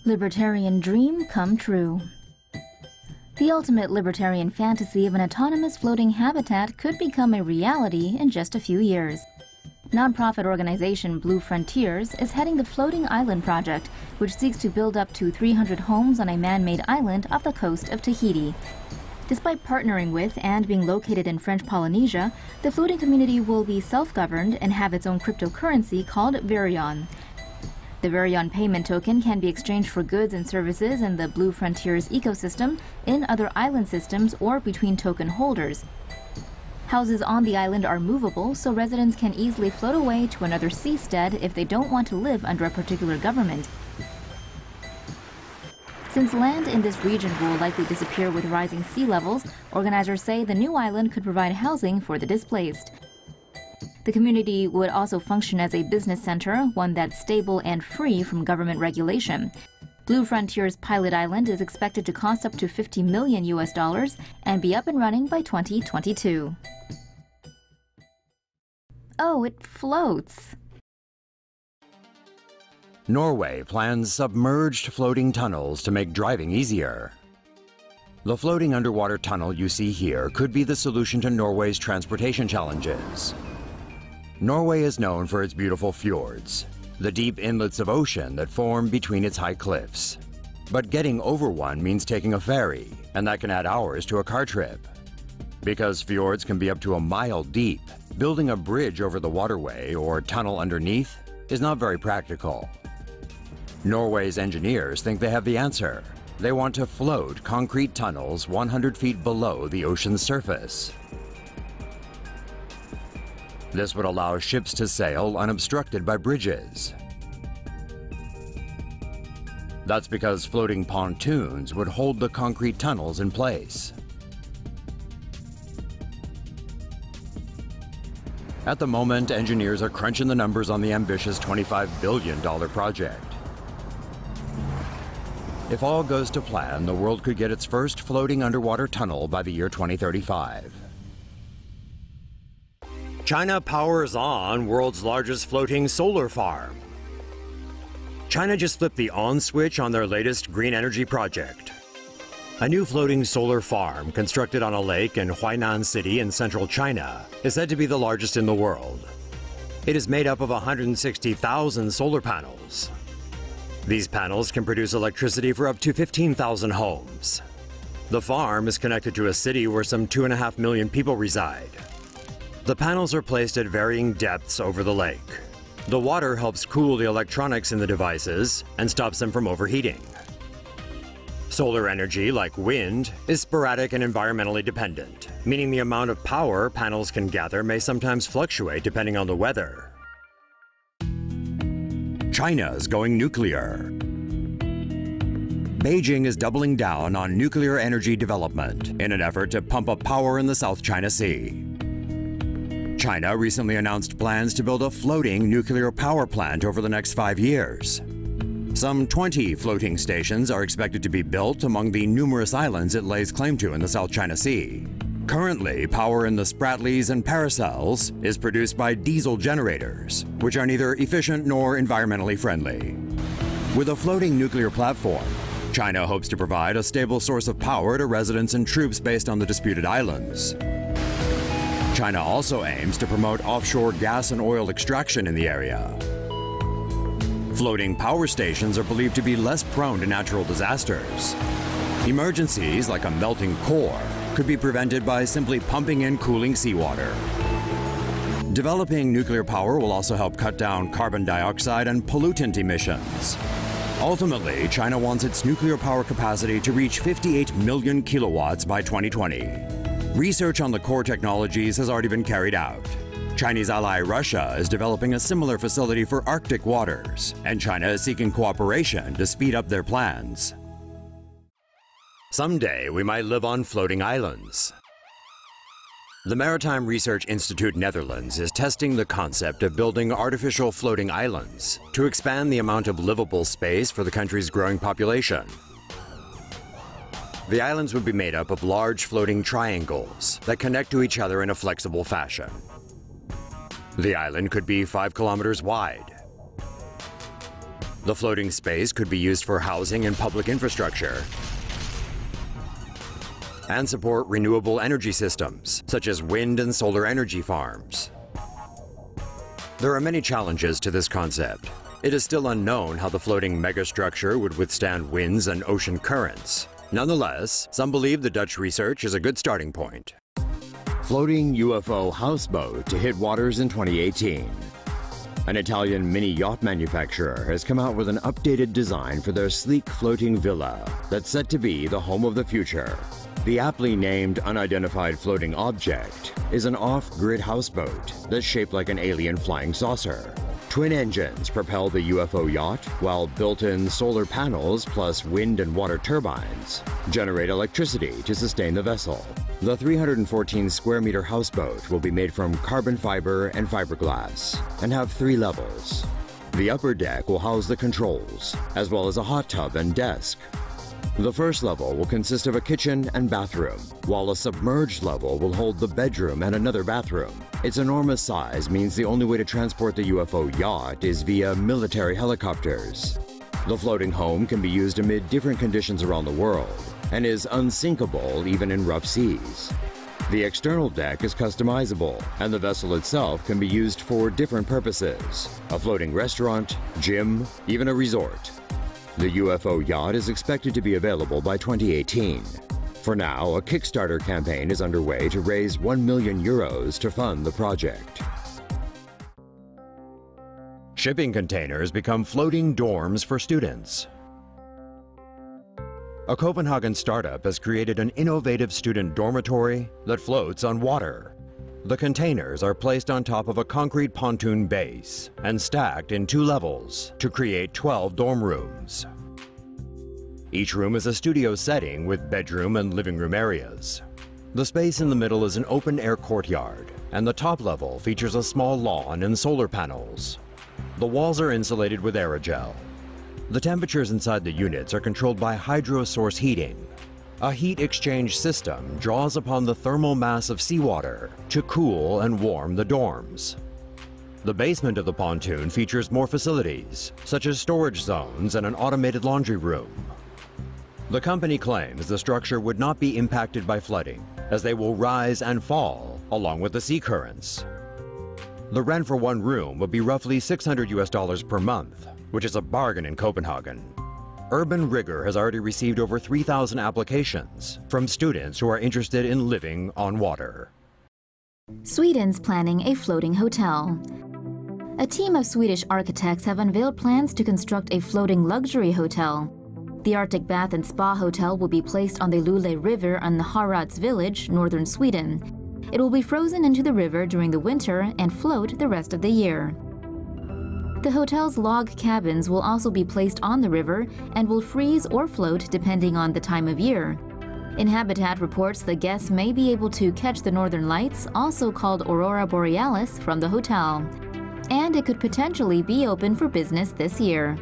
Libertarian dream come true. The ultimate libertarian fantasy of an autonomous floating habitat could become a reality in just a few years. Nonprofit organization Blue Frontiers is heading the Floating Island Project, which seeks to build up to 300 homes on a man-made island off the coast of Tahiti. Despite partnering with and being located in French Polynesia, the floating community will be self-governed and have its own cryptocurrency called Verion. The Verion payment token can be exchanged for goods and services in the Blue Frontiers ecosystem, in other island systems, or between token holders. Houses on the island are movable, so residents can easily float away to another seastead if they don't want to live under a particular government. Since land in this region will likely disappear with rising sea levels, organizers say the new island could provide housing for the displaced. The community would also function as a business center, one that's stable and free from government regulation. Blue Frontier's pilot island is expected to cost up to $50 million and be up and running by 2022. Oh, it floats. Norway plans submerged floating tunnels to make driving easier. The floating underwater tunnel you see here could be the solution to Norway's transportation challenges. Norway is known for its beautiful fjords, the deep inlets of ocean that form between its high cliffs. But getting over one means taking a ferry, and that can add hours to a car trip. Because fjords can be up to a mile deep, building a bridge over the waterway or tunnel underneath is not very practical. Norway's engineers think they have the answer. They want to float concrete tunnels 100 feet below the ocean's surface. This would allow ships to sail unobstructed by bridges. That's because floating pontoons would hold the concrete tunnels in place. At the moment, engineers are crunching the numbers on the ambitious $25 billion project. If all goes to plan, the world could get its first floating underwater tunnel by the year 2035. China powers on world's largest floating solar farm. China just flipped the on switch on their latest green energy project. A new floating solar farm constructed on a lake in Huainan City in central China is said to be the largest in the world. It is made up of 160,000 solar panels. These panels can produce electricity for up to 15,000 homes. The farm is connected to a city where some 2.5 million people reside. The panels are placed at varying depths over the lake. The water helps cool the electronics in the devices and stops them from overheating. Solar energy, like wind, is sporadic and environmentally dependent, meaning the amount of power panels can gather may sometimes fluctuate depending on the weather. China's going nuclear. Beijing is doubling down on nuclear energy development in an effort to pump up power in the South China Sea. China recently announced plans to build a floating nuclear power plant over the next 5 years. Some 20 floating stations are expected to be built among the numerous islands it lays claim to in the South China Sea. Currently, power in the Spratlys and Paracels is produced by diesel generators, which are neither efficient nor environmentally friendly. With a floating nuclear platform, China hopes to provide a stable source of power to residents and troops based on the disputed islands. China also aims to promote offshore gas and oil extraction in the area. Floating power stations are believed to be less prone to natural disasters. Emergencies, like a melting core, could be prevented by simply pumping in cooling seawater. Developing nuclear power will also help cut down carbon dioxide and pollutant emissions. Ultimately, China wants its nuclear power capacity to reach 58 million kilowatts by 2020. Research on the core technologies has already been carried out. Chinese ally Russia is developing a similar facility for Arctic waters, and China is seeking cooperation to speed up their plans. Someday, we might live on floating islands. The Maritime Research Institute Netherlands is testing the concept of building artificial floating islands to expand the amount of livable space for the country's growing population. The islands would be made up of large floating triangles that connect to each other in a flexible fashion. The island could be 5 kilometers wide. The floating space could be used for housing and public infrastructure and support renewable energy systems, such as wind and solar energy farms. There are many challenges to this concept. It is still unknown how the floating megastructure would withstand winds and ocean currents. Nonetheless, some believe the Dutch research is a good starting point. Floating UFO houseboat to hit waters in 2018. An Italian mini yacht manufacturer has come out with an updated design for their sleek floating villa that's set to be the home of the future. The aptly named unidentified floating object is an off-grid houseboat that's shaped like an alien flying saucer. Twin engines propel the UFO yacht, while built-in solar panels plus wind and water turbines generate electricity to sustain the vessel. The 314 square meter houseboat will be made from carbon fiber and fiberglass and have 3 levels. The upper deck will house the controls, as well as a hot tub and desk. The first level will consist of a kitchen and bathroom, while a submerged level will hold the bedroom and another bathroom. Its enormous size means the only way to transport the UFO yacht is via military helicopters. The floating home can be used amid different conditions around the world and is unsinkable even in rough seas. The external deck is customizable, and the vessel itself can be used for different purposes: a floating restaurant, gym, even a resort. The UFO yacht is expected to be available by 2018. For now, a Kickstarter campaign is underway to raise €1 million to fund the project. Shipping containers become floating dorms for students. A Copenhagen startup has created an innovative student dormitory that floats on water. The containers are placed on top of a concrete pontoon base and stacked in 2 levels to create 12 dorm rooms. Each room is a studio setting with bedroom and living room areas. The space in the middle is an open-air courtyard, and the top level features a small lawn and solar panels. The walls are insulated with aerogel. The temperatures inside the units are controlled by hydro-source heating. A heat exchange system draws upon the thermal mass of seawater to cool and warm the dorms. The basement of the pontoon features more facilities, such as storage zones and an automated laundry room. The company claims the structure would not be impacted by flooding, as they will rise and fall along with the sea currents. The rent for one room would be roughly $600 per month, which is a bargain in Copenhagen. Urban Rigor has already received over 3,000 applications from students who are interested in living on water. Sweden's planning a floating hotel. A team of Swedish architects have unveiled plans to construct a floating luxury hotel. The Arctic Bath and Spa Hotel will be placed on the Luleå River on the Harads village, northern Sweden. It will be frozen into the river during the winter and float the rest of the year. The hotel's log cabins will also be placed on the river and will freeze or float depending on the time of year. Inhabitat reports the guests may be able to catch the northern lights, also called Aurora Borealis, from the hotel. And it could potentially be open for business this year.